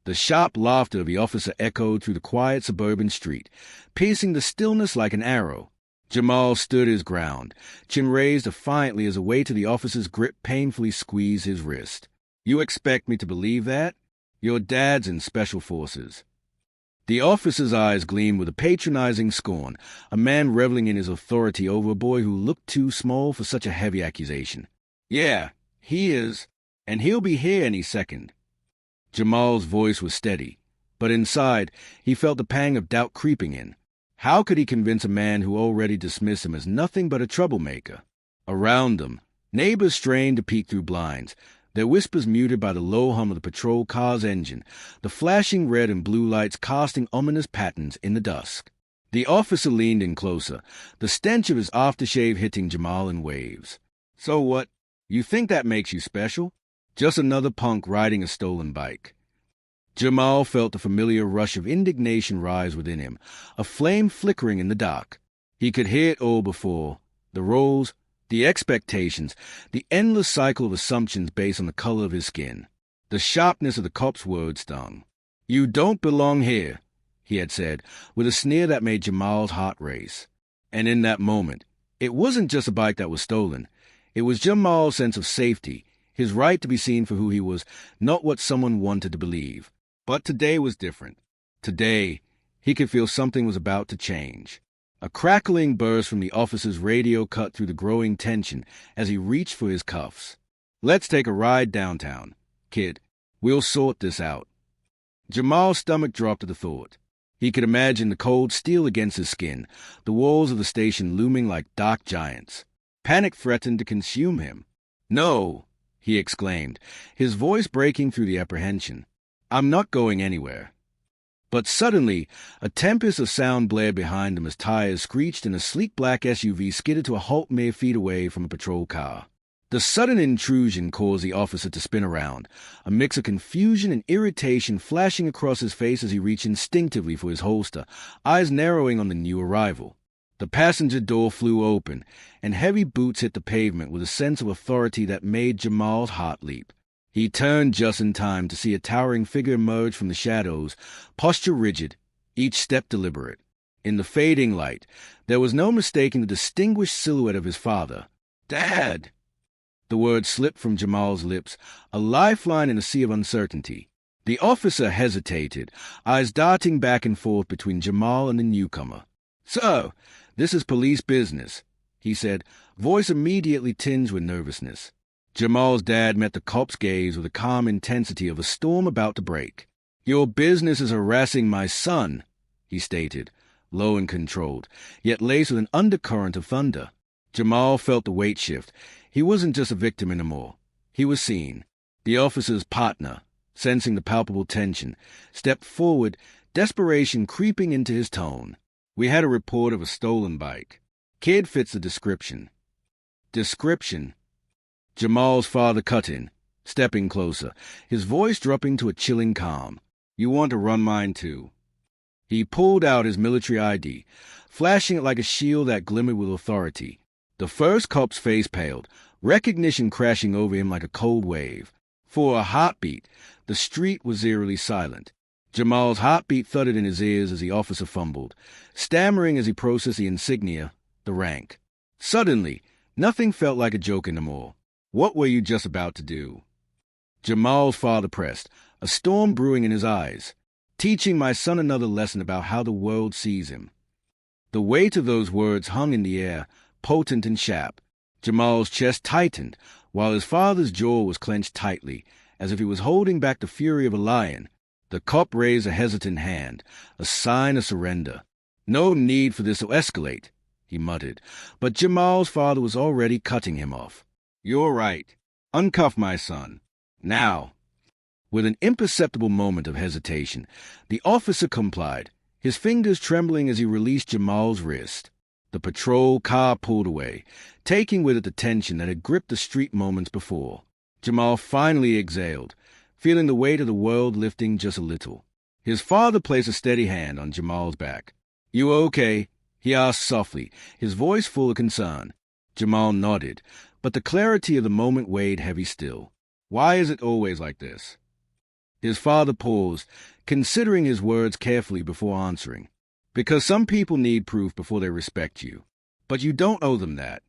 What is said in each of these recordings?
The sharp laughter of the officer echoed through the quiet suburban street, piercing the stillness like an arrow. Jamal stood his ground, chin raised defiantly as a weight of the officer's grip painfully squeezed his wrist. "You expect me to believe that? Your dad's in Special Forces." The officer's eyes gleamed with a patronizing scorn, a man reveling in his authority over a boy who looked too small for such a heavy accusation. "Yeah, he is, and he'll be here any second." Jamal's voice was steady, but inside he felt the pang of doubt creeping in. How could he convince a man who already dismissed him as nothing but a troublemaker? Around them, neighbors strained to peek through blinds, their whispers muted by the low hum of the patrol car's engine, the flashing red and blue lights casting ominous patterns in the dusk. The officer leaned in closer, the stench of his aftershave hitting Jamal in waves. "So what? You think that makes you special? Just another punk riding a stolen bike." Jamal felt the familiar rush of indignation rise within him, a flame flickering in the dark. He could hear it all before: the roles, the expectations, the endless cycle of assumptions based on the color of his skin. The sharpness of the cop's words stung. "You don't belong here," he had said, with a sneer that made Jamal's heart race. And in that moment, it wasn't just a bike that was stolen. It was Jamal's sense of safety, his right to be seen for who he was, not what someone wanted to believe. But today was different. Today, he could feel something was about to change. A crackling burst from the officer's radio cut through the growing tension as he reached for his cuffs. "Let's take a ride downtown, kid. We'll sort this out." Jamal's stomach dropped at the thought. He could imagine the cold steel against his skin, the walls of the station looming like dark giants. Panic threatened to consume him. "No!" he exclaimed, his voice breaking through the apprehension. "I'm not going anywhere." But suddenly, a tempest of sound blared behind them as tires screeched and a sleek black SUV skidded to a halt mere feet away from a patrol car. The sudden intrusion caused the officer to spin around, a mix of confusion and irritation flashing across his face as he reached instinctively for his holster, eyes narrowing on the new arrival. The passenger door flew open, and heavy boots hit the pavement with a sense of authority that made Jamal's heart leap. He turned just in time to see a towering figure emerge from the shadows, posture rigid, each step deliberate. In the fading light, there was no mistaking the distinguished silhouette of his father. "Dad!" The word slipped from Jamal's lips, a lifeline in a sea of uncertainty. The officer hesitated, eyes darting back and forth between Jamal and the newcomer. "Sir, this is police business," he said, voice immediately tinged with nervousness. Jamal's dad met the cop's gaze with the calm intensity of a storm about to break. "Your business is harassing my son," he stated, low and controlled, yet laced with an undercurrent of thunder. Jamal felt the weight shift. He wasn't just a victim anymore. He was seen. The officer's partner, sensing the palpable tension, stepped forward, desperation creeping into his tone. "We had a report of a stolen bike. Kid fits the description." Description? Jamal's father cut in, stepping closer, his voice dropping to a chilling calm. "You want to run mine too." He pulled out his military ID, flashing it like a shield that glimmered with authority. The first cop's face paled, recognition crashing over him like a cold wave. For a heartbeat, the street was eerily silent. Jamal's heartbeat thudded in his ears as the officer fumbled, stammering as he processed the insignia, the rank. Suddenly, nothing felt like a joke anymore. "What were you just about to do?" Jamal's father pressed, a storm brewing in his eyes. "Teaching my son another lesson about how the world sees him." The weight of those words hung in the air, potent and sharp. Jamal's chest tightened, while his father's jaw was clenched tightly, as if he was holding back the fury of a lion. The cop raised a hesitant hand, a sign of surrender. "No need for this to escalate," he muttered, but Jamal's father was already cutting him off. "You're right. Uncuff my son. Now." With an imperceptible moment of hesitation, the officer complied, his fingers trembling as he released Jamal's wrist. The patrol car pulled away, taking with it the tension that had gripped the street moments before. Jamal finally exhaled, feeling the weight of the world lifting just a little. His father placed a steady hand on Jamal's back. "You okay?" he asked softly, his voice full of concern. Jamal nodded, but the clarity of the moment weighed heavy still. "Why is it always like this?" His father paused, considering his words carefully before answering. Because some people need proof before they respect you. But you don't owe them that.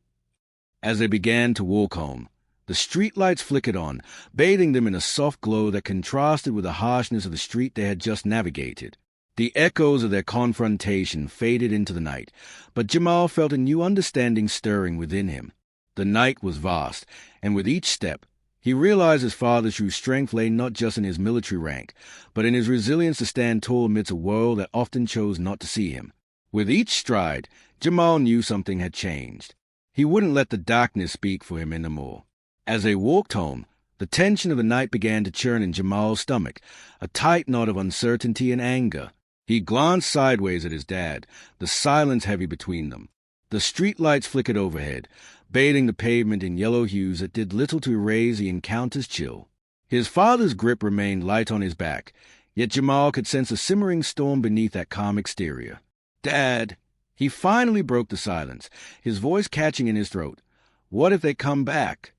As they began to walk home, the streetlights flickered on, bathing them in a soft glow that contrasted with the harshness of the street they had just navigated. The echoes of their confrontation faded into the night, but Jamal felt a new understanding stirring within him. The night was vast, and with each step, he realized his father's true strength lay not just in his military rank, but in his resilience to stand tall amidst a world that often chose not to see him. With each stride, Jamal knew something had changed. He wouldn't let the darkness speak for him anymore. As they walked home, the tension of the night began to churn in Jamal's stomach, a tight knot of uncertainty and anger. He glanced sideways at his dad, the silence heavy between them. The streetlights flickered overhead, bathing the pavement in yellow hues that did little to erase the encounter's chill. His father's grip remained light on his back, yet Jamal could sense a simmering storm beneath that calm exterior. "Dad!" He finally broke the silence, his voice catching in his throat. "What if they come back?"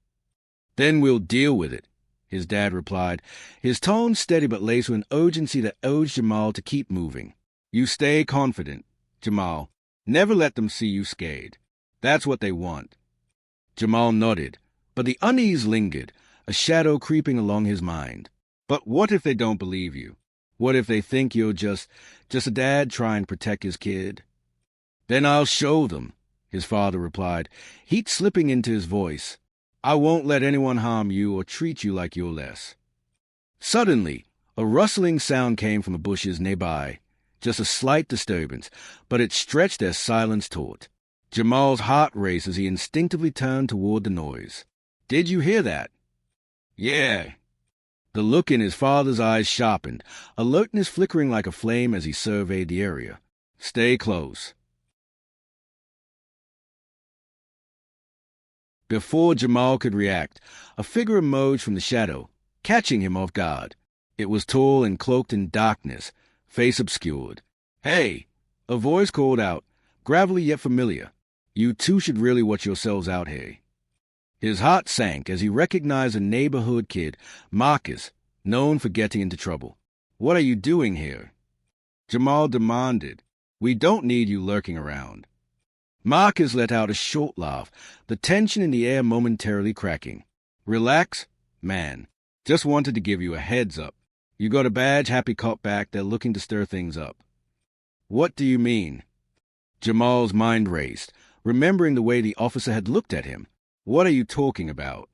"Then we'll deal with it," his dad replied, his tone steady but laced with an urgency that urged Jamal to keep moving. "You stay confident, Jamal. Never let them see you scared. That's what they want." Jamal nodded, but the unease lingered, a shadow creeping along his mind. "But what if they don't believe you? What if they think you're just a dad trying to protect his kid?" "Then I'll show them," his father replied, heat slipping into his voice. "I won't let anyone harm you or treat you like you're less." Suddenly, a rustling sound came from the bushes nearby, just a slight disturbance, but it stretched their silence taut. Jamal's heart raced as he instinctively turned toward the noise. "Did you hear that?" "Yeah." The look in his father's eyes sharpened, alertness flickering like a flame as he surveyed the area. "Stay close." Before Jamal could react, a figure emerged from the shadow, catching him off guard. It was tall and cloaked in darkness, face obscured. "Hey!" A voice called out, gravelly yet familiar. "You two should really watch yourselves out here." His heart sank as he recognized a neighborhood kid, Marcus, known for getting into trouble. "What are you doing here?" Jamal demanded. "We don't need you lurking around." Marcus let out a short laugh, the tension in the air momentarily cracking. "Relax, man. Just wanted to give you a heads up. You got a badge, happy cop back, they're looking to stir things up." "What do you mean?" Jamal's mind raced, remembering the way the officer had looked at him. "What are you talking about?"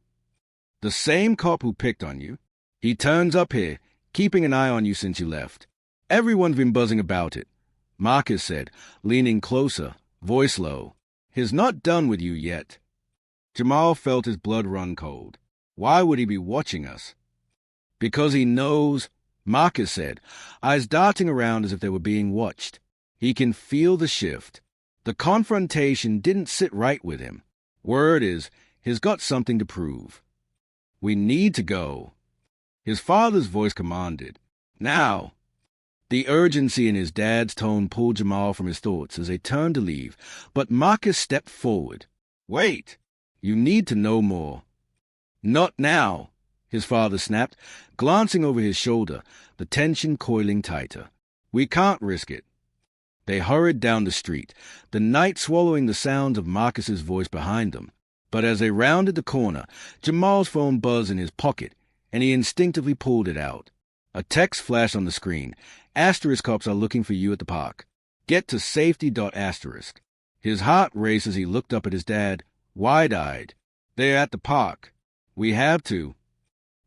"The same cop who picked on you. He turns up here, keeping an eye on you since you left. Everyone's been buzzing about it," Marcus said, leaning closer, voice low. "He's not done with you yet." Jamal felt his blood run cold. Why would he be watching us? "Because he knows," Marcus said, eyes darting around as if they were being watched. "He can feel the shift. The confrontation didn't sit right with him. Word is, he's got something to prove." "We need to go," his father's voice commanded. "Now." The urgency in his dad's tone pulled Jamal from his thoughts as they turned to leave, but Marcus stepped forward. "Wait! You need to know more." "Not now," his father snapped, glancing over his shoulder, the tension coiling tighter. "We can't risk it." They hurried down the street, the night swallowing the sounds of Marcus's voice behind them. But as they rounded the corner, Jamal's phone buzzed in his pocket, and he instinctively pulled it out. A text flashed on the screen. "Asterisk cops are looking for you at the park. Get to safety. Asterisk." His heart raced as he looked up at his dad, wide-eyed. "They're at the park. We have to."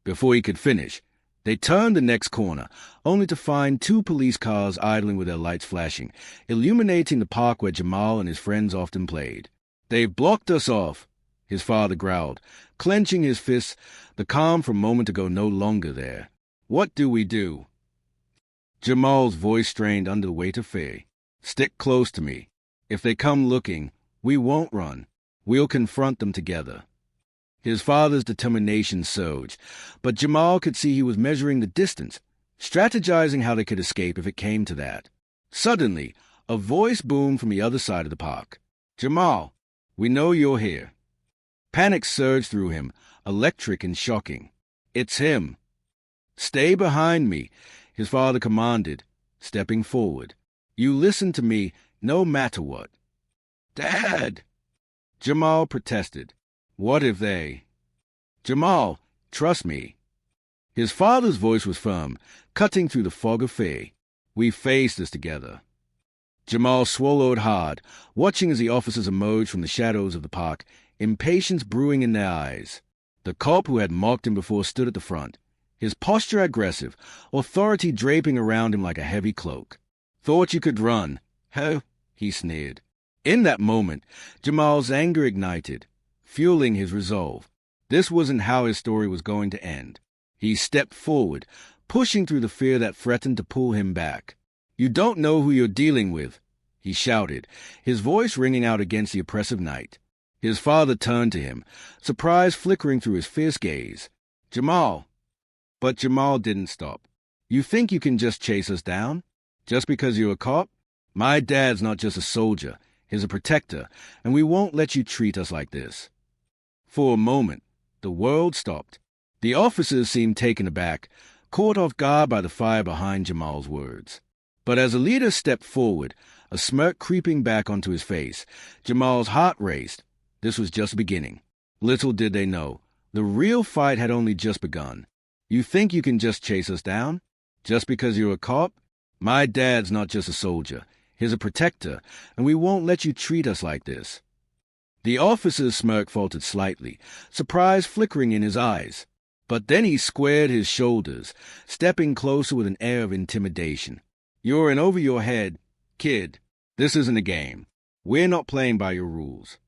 Before he could finish, they turned the next corner, only to find two police cars idling with their lights flashing, illuminating the park where Jamal and his friends often played. "They've blocked us off," his father growled, clenching his fists, the calm from a moment ago no longer there. "What do we do?" Jamal's voice strained under the weight of fear. "Stick close to me. If they come looking, we won't run. We'll confront them together." His father's determination surged, but Jamal could see he was measuring the distance, strategizing how they could escape if it came to that. Suddenly, a voice boomed from the other side of the park. "Jamal, we know you're here." Panic surged through him, electric and shocking. "It's him." Stay behind me, his father commanded, stepping forward. You listen to me no matter what. Dad! Jamal protested. What if they... Jamal, trust me. His father's voice was firm, cutting through the fog of fear. We face this together. Jamal swallowed hard, watching as the officers emerged from the shadows of the park, impatience brewing in their eyes. The cop who had mocked him before stood at the front, his posture aggressive, authority draping around him like a heavy cloak. Thought you could run, huh? He sneered. In that moment, Jamal's anger ignited, fueling his resolve. This wasn't how his story was going to end. He stepped forward, pushing through the fear that threatened to pull him back. You don't know who you're dealing with, he shouted, his voice ringing out against the oppressive night. His father turned to him, surprise flickering through his fierce gaze. Jamal. But Jamal didn't stop. You think you can just chase us down? Just because you're a cop? My dad's not just a soldier. He's a protector, and we won't let you treat us like this. For a moment, the world stopped. The officers seemed taken aback, caught off guard by the fire behind Jamal's words. But as the leader stepped forward, a smirk creeping back onto his face, Jamal's heart raced. This was just beginning. Little did they know, the real fight had only just begun. You think you can just chase us down? Just because you're a cop? My dad's not just a soldier. He's a protector, and we won't let you treat us like this. The officer's smirk faltered slightly, surprise flickering in his eyes. But then he squared his shoulders, stepping closer with an air of intimidation. You're an over-your-head kid. This isn't a game. We're not playing by your rules.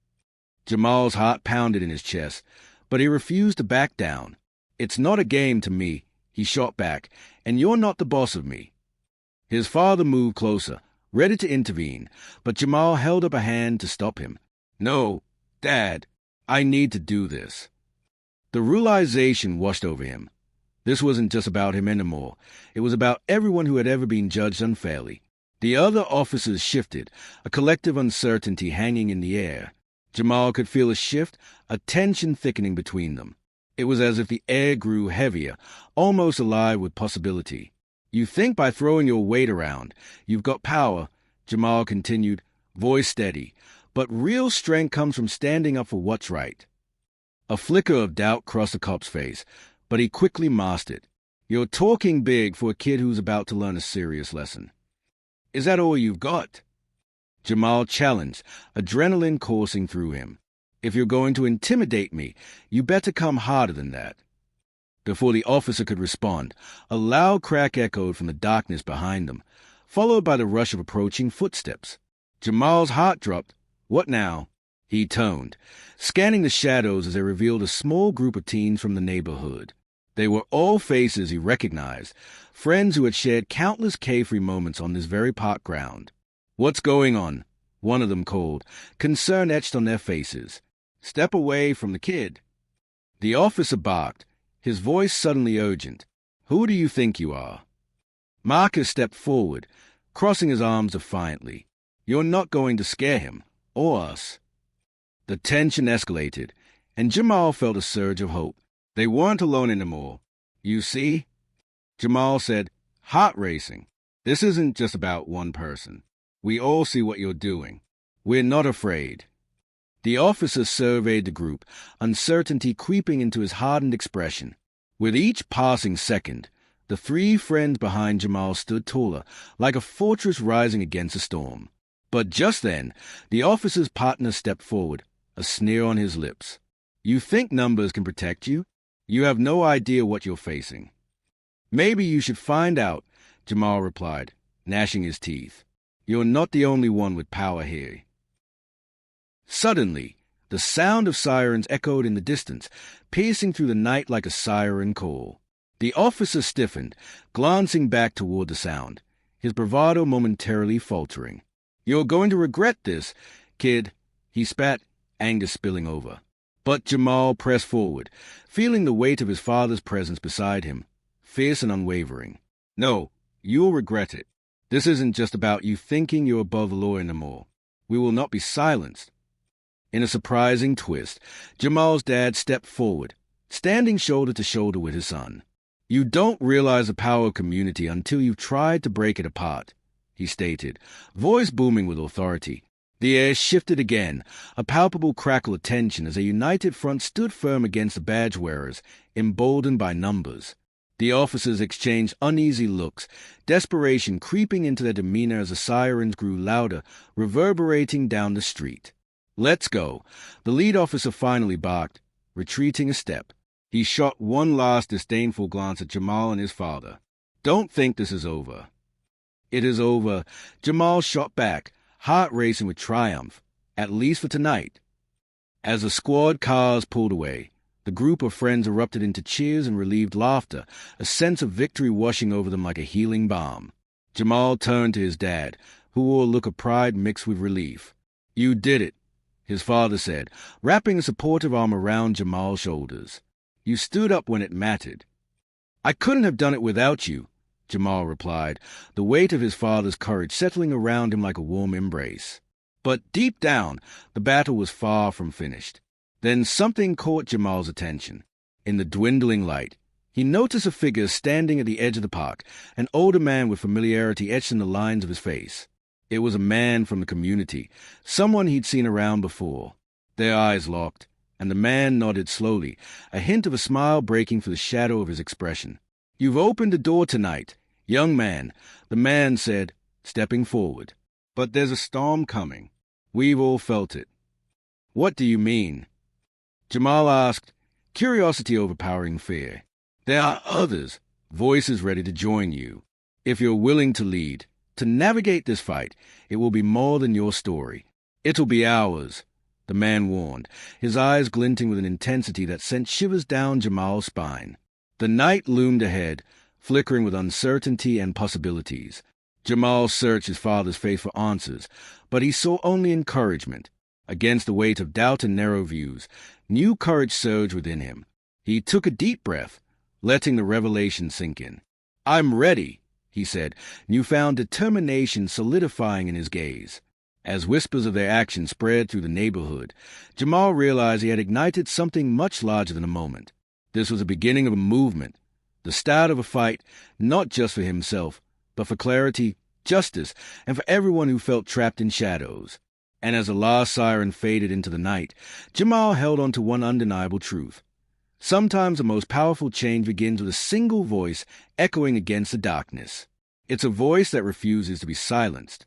Jamal's heart pounded in his chest, but he refused to back down. It's not a game to me, he shot back, and you're not the boss of me. His father moved closer, ready to intervene, but Jamal held up a hand to stop him. No, Dad, I need to do this. The realization washed over him. This wasn't just about him anymore. It was about everyone who had ever been judged unfairly. The other officers shifted, a collective uncertainty hanging in the air. Jamal could feel a shift, a tension thickening between them. It was as if the air grew heavier, almost alive with possibility. You think by throwing your weight around, you've got power, Jamal continued, voice steady. But real strength comes from standing up for what's right. A flicker of doubt crossed the cop's face, but he quickly masked it. You're talking big for a kid who's about to learn a serious lesson. Is that all you've got? Jamal challenged, adrenaline coursing through him. If you're going to intimidate me, you better come harder than that. Before the officer could respond, a loud crack echoed from the darkness behind them, followed by the rush of approaching footsteps. Jamal's heart dropped. What now? He toned, scanning the shadows as they revealed a small group of teens from the neighborhood. They were all faces he recognized, friends who had shared countless carefree moments on this very park ground. What's going on? One of them called, concern etched on their faces. Step away from the kid. The officer barked, his voice suddenly urgent. Who do you think you are? Marcus stepped forward, crossing his arms defiantly. You're not going to scare him, or us. The tension escalated, and Jamal felt a surge of hope. They weren't alone anymore. You see? Jamal said, heart racing. This isn't just about one person. We all see what you're doing. We're not afraid. The officer surveyed the group, uncertainty creeping into his hardened expression. With each passing second, the three friends behind Jamal stood taller, like a fortress rising against a storm. But just then, the officer's partner stepped forward, a sneer on his lips. You think numbers can protect you? You have no idea what you're facing. Maybe you should find out, Jamal replied, gnashing his teeth. You're not the only one with power here. Suddenly, the sound of sirens echoed in the distance, piercing through the night like a siren call. The officer stiffened, glancing back toward the sound, his bravado momentarily faltering. You're going to regret this, kid, he spat, anger spilling over. But Jamal pressed forward, feeling the weight of his father's presence beside him, fierce and unwavering. No, you'll regret it. This isn't just about you thinking you're above the law anymore. We will not be silenced. In a surprising twist, Jamal's dad stepped forward, standing shoulder to shoulder with his son. "You don't realize the power of community until you've tried to break it apart," he stated, voice booming with authority. The air shifted again, a palpable crackle of tension as a united front stood firm against the badge wearers, emboldened by numbers. The officers exchanged uneasy looks, desperation creeping into their demeanor as the sirens grew louder, reverberating down the street. "Let's go," the lead officer finally barked, retreating a step. He shot one last disdainful glance at Jamal and his father. "Don't think this is over." "It is over," Jamal shot back, heart racing with triumph, "at least for tonight." As the squad cars pulled away, the group of friends erupted into cheers and relieved laughter, a sense of victory washing over them like a healing balm. Jamal turned to his dad, who wore a look of pride mixed with relief. "You did it," his father said, wrapping a supportive arm around Jamal's shoulders. "You stood up when it mattered." "I couldn't have done it without you," Jamal replied, the weight of his father's courage settling around him like a warm embrace. But deep down, the battle was far from finished. Then something caught Jamal's attention. In the dwindling light, he noticed a figure standing at the edge of the park, an older man with familiarity etched in the lines of his face. It was a man from the community, someone he'd seen around before. Their eyes locked, and the man nodded slowly, a hint of a smile breaking through the shadow of his expression. "You've opened the door tonight, young man," the man said, stepping forward. "But there's a storm coming. We've all felt it." "What do you mean?" Jamal asked, curiosity overpowering fear. "There are others, voices ready to join you. If you're willing to lead, to navigate this fight, it will be more than your story. It'll be ours," the man warned, his eyes glinting with an intensity that sent shivers down Jamal's spine. The night loomed ahead, flickering with uncertainty and possibilities. Jamal searched his father's face for answers, but he saw only encouragement. Against the weight of doubt and narrow views, new courage surged within him. He took a deep breath, letting the revelation sink in. "I'm ready," he said, newfound determination solidifying in his gaze. As whispers of their action spread through the neighborhood, Jamal realized he had ignited something much larger than a moment. This was the beginning of a movement, the start of a fight, not just for himself, but for clarity, justice, and for everyone who felt trapped in shadows. And as the last siren faded into the night, Jamal held on to one undeniable truth. Sometimes the most powerful change begins with a single voice echoing against the darkness. It's a voice that refuses to be silenced,